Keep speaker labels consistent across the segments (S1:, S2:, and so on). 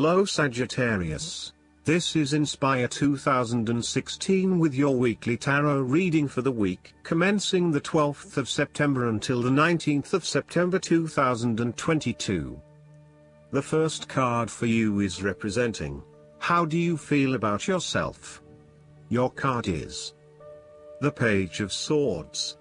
S1: Hello Sagittarius. This is Inspire 2016 with your weekly tarot reading for the week commencing the 12th of September until the 19th of September 2022. The first card for you is representing, how do you feel about yourself? Your card is the Page of Swords.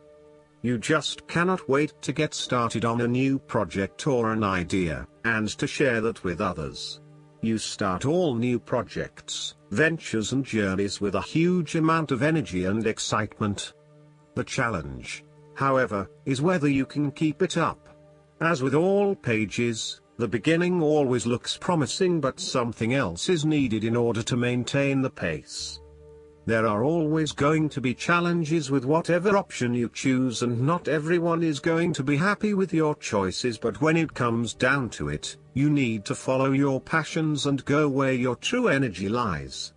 S1: You just cannot wait to get started on a new project or an idea, and to share that with others. You start all new projects, ventures and journeys with a huge amount of energy and excitement. The challenge, however, is whether you can keep it up. As with all pages, the beginning always looks promising, but something else is needed in order to maintain the pace. There are always going to be challenges with whatever option you choose, and not everyone is going to be happy with your choices, but when it comes down to it, you need to follow your passions and go where your true energy lies.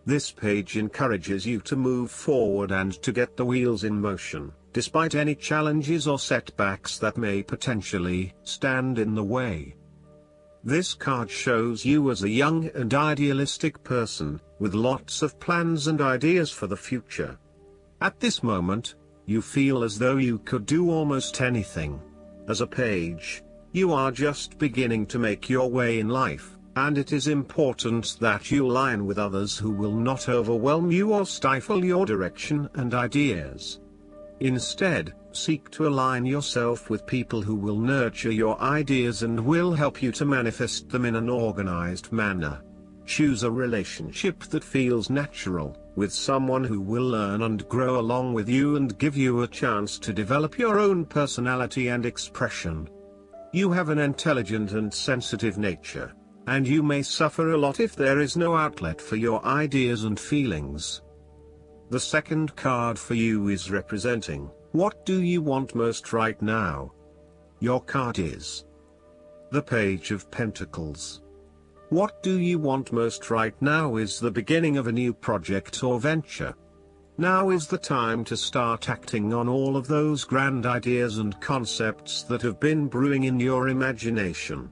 S1: This page encourages you to move forward and to get the wheels in motion, despite any challenges or setbacks that may potentially stand in the way. This card shows you as a young and idealistic person, with lots of plans and ideas for the future. At this moment, you feel as though you could do almost anything. As a page, you are just beginning to make your way in life, and it is important that you align with others who will not overwhelm you or stifle your direction and ideas. Instead, seek to align yourself with people who will nurture your ideas and will help you to manifest them in an organized manner. Choose a relationship that feels natural, with someone who will learn and grow along with you and give you a chance to develop your own personality and expression. You have an intelligent and sensitive nature, and you may suffer a lot if there is no outlet for your ideas and feelings. The second card for you is representing, what do you want most right now? Your card is the Page of Pentacles. What do you want most right now is the beginning of a new project or venture. Now is the time to start acting on all of those grand ideas and concepts that have been brewing in your imagination.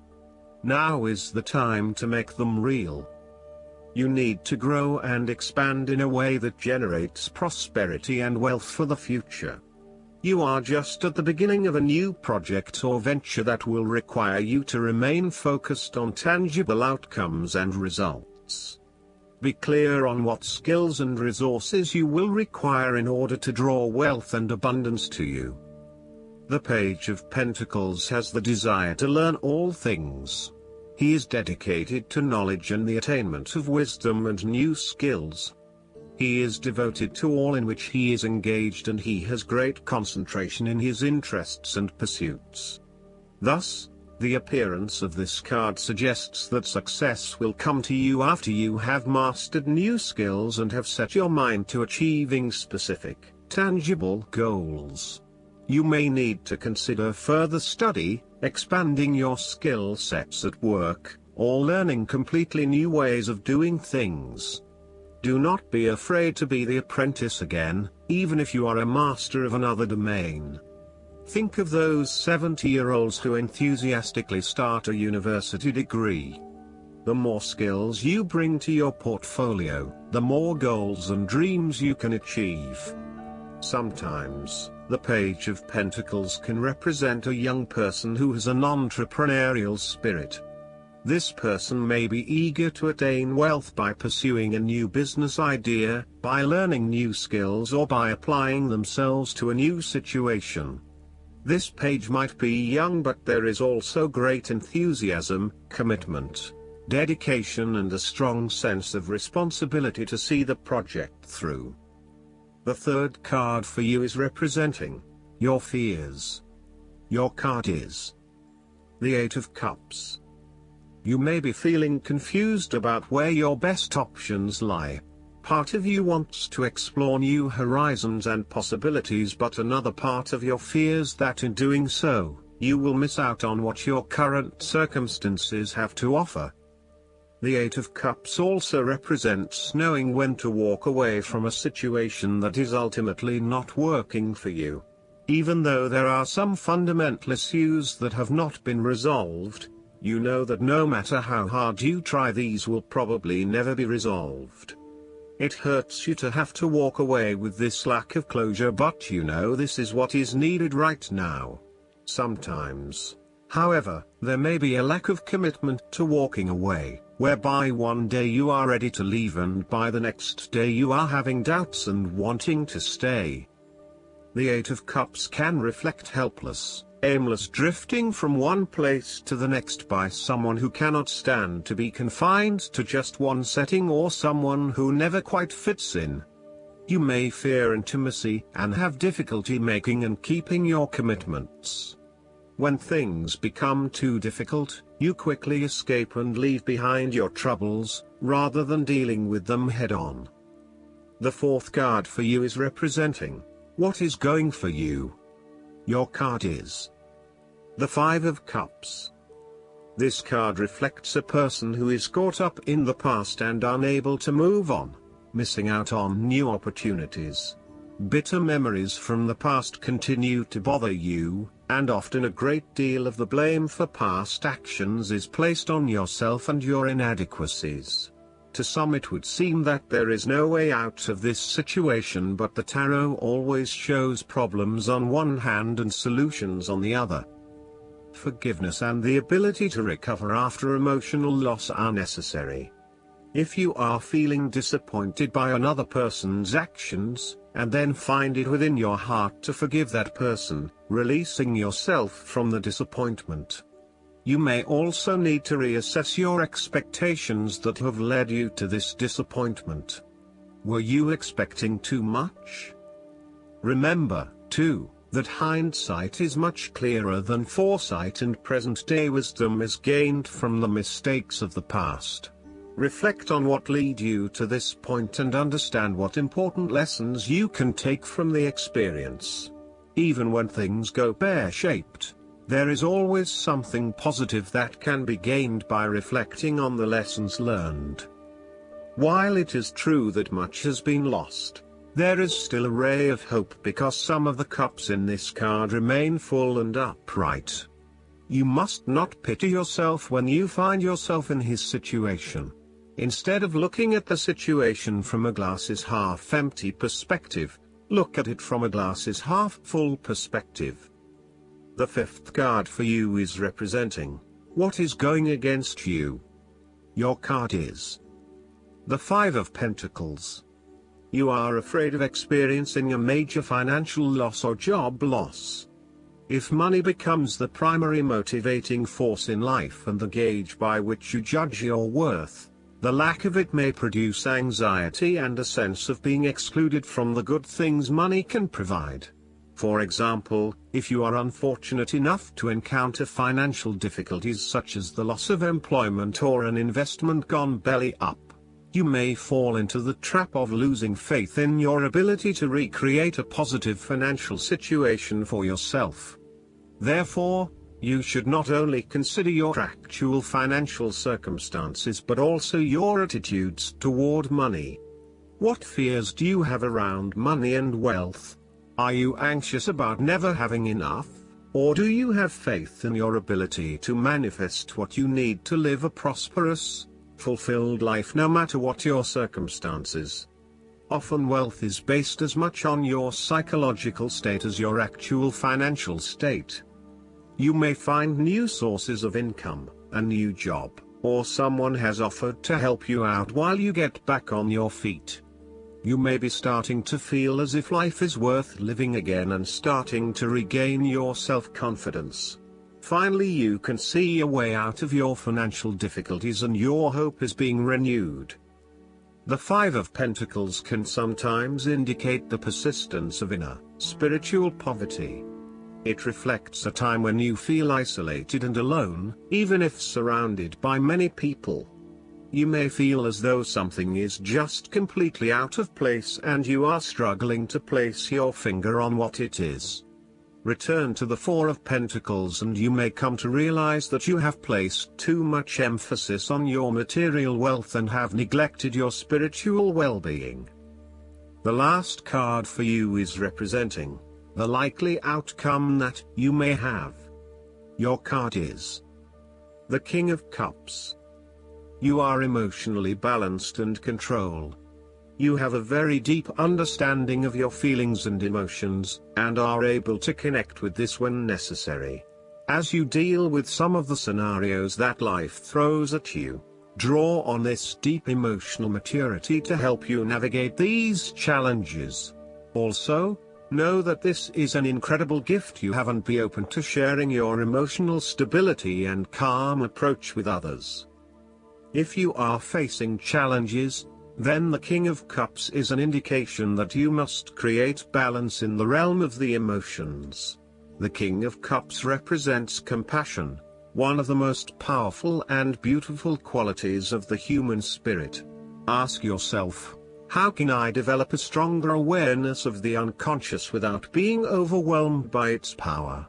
S1: Now is the time to make them real. You need to grow and expand in a way that generates prosperity and wealth for the future. You are just at the beginning of a new project or venture that will require you to remain focused on tangible outcomes and results. Be clear on what skills and resources you will require in order to draw wealth and abundance to you. The Page of Pentacles has the desire to learn all things. He is dedicated to knowledge and the attainment of wisdom and new skills. He is devoted to all in which he is engaged, and he has great concentration in his interests and pursuits. Thus, the appearance of this card suggests that success will come to you after you have mastered new skills and have set your mind to achieving specific, tangible goals. You may need to consider further study, expanding your skill sets at work, or learning completely new ways of doing things. Do not be afraid to be the apprentice again, even if you are a master of another domain. Think of those 70-year-olds who enthusiastically start a university degree. The more skills you bring to your portfolio, the more goals and dreams you can achieve. Sometimes, the Page of Pentacles can represent a young person who has an entrepreneurial spirit. This person may be eager to attain wealth by pursuing a new business idea, by learning new skills, or by applying themselves to a new situation. This page might be young, but there is also great enthusiasm, commitment, dedication and a strong sense of responsibility to see the project through. The third card for you is representing your fears. Your card is the Eight of Cups. You may be feeling confused about where your best options lie. Part of you wants to explore new horizons and possibilities, but another part of you fears that in doing so, you will miss out on what your current circumstances have to offer. The Eight of Cups also represents knowing when to walk away from a situation that is ultimately not working for you. Even though there are some fundamental issues that have not been resolved, You know that no matter how hard you try, these will probably never be resolved. It hurts you to have to walk away with this lack of closure, but you know this is what is needed right now. Sometimes, however, there may be a lack of commitment to walking away, whereby one day you are ready to leave and by the next day you are having doubts and wanting to stay. The Eight of Cups can reflect helpless, aimless drifting from one place to the next by someone who cannot stand to be confined to just one setting, or someone who never quite fits in. You may fear intimacy and have difficulty making and keeping your commitments. When things become too difficult, you quickly escape and leave behind your troubles, rather than dealing with them head-on. The fourth card for you is representing what is going for you. Your card is the Five of Cups. This card reflects a person who is caught up in the past and unable to move on, missing out on new opportunities. Bitter memories from the past continue to bother you, and often a great deal of the blame for past actions is placed on yourself and your inadequacies. To some it would seem that there is no way out of this situation, but the tarot always shows problems on one hand and solutions on the other. Forgiveness and the ability to recover after emotional loss are necessary. If you are feeling disappointed by another person's actions, and then find it within your heart to forgive that person, releasing yourself from the disappointment. You may also need to reassess your expectations that have led you to this disappointment. Were you expecting too much? Remember, too, that hindsight is much clearer than foresight, and present-day wisdom is gained from the mistakes of the past. Reflect on what led you to this point and understand what important lessons you can take from the experience. Even when things go pear-shaped, there is always something positive that can be gained by reflecting on the lessons learned. While it is true that much has been lost, there is still a ray of hope, because some of the cups in this card remain full and upright. You must not pity yourself when you find yourself in his situation. Instead of looking at the situation from a glass half empty perspective, look at it from a glass half full perspective. The fifth card for you is representing what is going against you. Your card is the Five of Pentacles. You are afraid of experiencing a major financial loss or job loss. If money becomes the primary motivating force in life and the gauge by which you judge your worth, the lack of it may produce anxiety and a sense of being excluded from the good things money can provide. For example, if you are unfortunate enough to encounter financial difficulties such as the loss of employment or an investment gone belly up, you may fall into the trap of losing faith in your ability to recreate a positive financial situation for yourself. Therefore, you should not only consider your actual financial circumstances but also your attitudes toward money. What fears do you have around money and wealth? Are you anxious about never having enough, or do you have faith in your ability to manifest what you need to live a prosperous, fulfilled life no matter what your circumstances? Often wealth is based as much on your psychological state as your actual financial state. You may find new sources of income, a new job, or someone has offered to help you out while you get back on your feet. You may be starting to feel as if life is worth living again and starting to regain your self-confidence. Finally, you can see a way out of your financial difficulties and your hope is being renewed. The Five of Pentacles can sometimes indicate the persistence of inner, spiritual poverty. It reflects a time when you feel isolated and alone, even if surrounded by many people. You may feel as though something is just completely out of place and you are struggling to place your finger on what it is. Return to the Four of Pentacles and you may come to realize that you have placed too much emphasis on your material wealth and have neglected your spiritual well-being. The last card for you is representing the likely outcome that you may have. Your card is The King of Cups. You are emotionally balanced and controlled. You have a very deep understanding of your feelings and emotions, and are able to connect with this when necessary. As you deal with some of the scenarios that life throws at you, draw on this deep emotional maturity to help you navigate these challenges. Also, know that this is an incredible gift you have, and be open to sharing your emotional stability and calm approach with others. If you are facing challenges, then the King of Cups is an indication that you must create balance in the realm of the emotions. The King of Cups represents compassion, one of the most powerful and beautiful qualities of the human spirit. Ask yourself, how can I develop a stronger awareness of the unconscious without being overwhelmed by its power?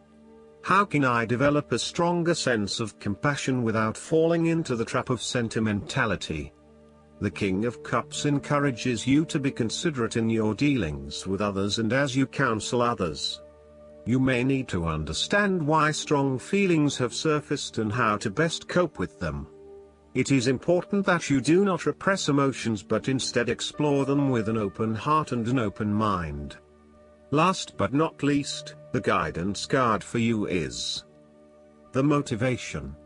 S1: How can I develop a stronger sense of compassion without falling into the trap of sentimentality? The King of Cups encourages you to be considerate in your dealings with others and as you counsel others. You may need to understand why strong feelings have surfaced and how to best cope with them. It is important that you do not repress emotions but instead explore them with an open heart and an open mind. Last but not least, the guidance card for you is the Motivation.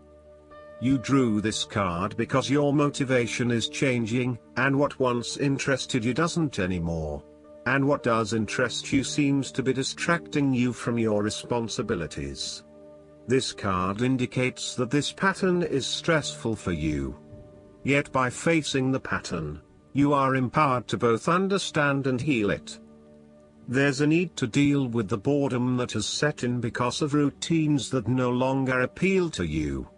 S1: You drew this card because your motivation is changing, and what once interested you doesn't anymore. And what does interest you seems to be distracting you from your responsibilities. This card indicates that this pattern is stressful for you. Yet by facing the pattern, you are empowered to both understand and heal it. There's a need to deal with the boredom that has set in because of routines that no longer appeal to you.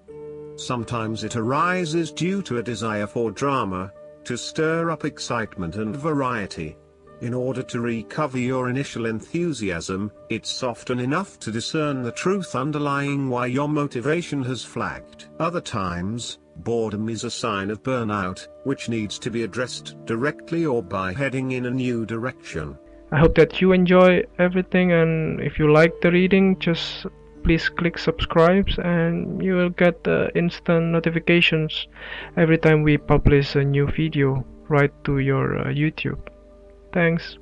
S1: Sometimes it arises due to a desire for drama, to stir up excitement and variety. In order to recover your initial enthusiasm, it's often enough to discern the truth underlying why your motivation has flagged. Other times, boredom is a sign of burnout, which needs to be addressed directly or by heading in a new direction.
S2: I hope that you enjoy everything, and if you like the reading, just please click subscribe and you will get instant notifications every time we publish a new video right to your YouTube. Thanks.